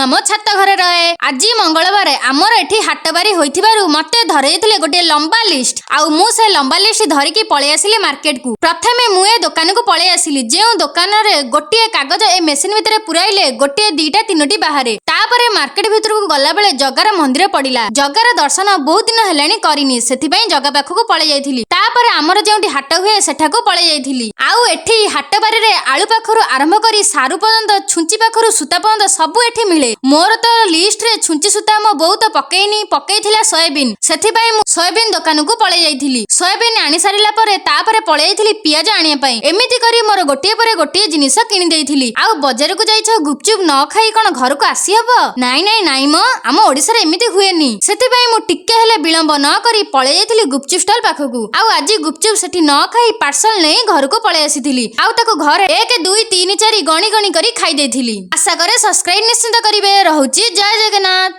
आम छात घरे रहे। आज मंगलवार आमर एठी हाटबारी होइथिबारु मते धरैथिले गोटे लंबा लिस्ट आउ मु से लंबा लिस्ट धरिकी पळे आसिली मार्केट को। प्रथमे मु ए दुकान को पळे आसिली जे दुकान रे गोटे कागज ए मेसिन भितरे पुराइले गोटे दीटा तीनोटी बाहरे। तापरे मार्केट भितर को गला बेले जगार मंदिर पड़िला। जगार दर्शन बहुत दिन हेलानी करिनी सेथिपई जगा पाखको पळे जाइथिली। तापरे आमर जेउटी हाट हुए सेठाको पळे जाइथिली। आउ एठी हाटबारी रे आलू पाखरु आरंभ करी सारू पर्यंत छुंची पाखरु सुता पर्यंत सबु एठी मिले। मोर तो लिस्ट रे छुंची सुता मो बहुत पकेइनी पकेइथिला सोयाबीन सेथिपई मु सोयाबीन दुकान को पळे जाइथिली। सोयाबीन आनी सारिला परे तापरे पळे जाइथिली पियाज आनिया पई। एमिति करी मोर गोटिए परे गोटिए जिनिस किनि देइथिली। आउ बाजार को जाइछ गुपचुप न खाई कोन घर को आसी हबो नाई मो आम ओडिसा रे एमिति हुएनी। सेथिपई मु टिक्के हेले विलंब न करी पळे जाइथिली गुपचुप स्टॉल पाखकू। आउ आज गुपचुप सेठी न खाई पार्सल नै घर को पळे आसीथिली। आउ ताको घरे 1 2 3 4 गणी गणी करी खाई देइथिली। आशा करे सब्सक्राइब निश्चित करिवे। रहउची जय जगन्नाथ।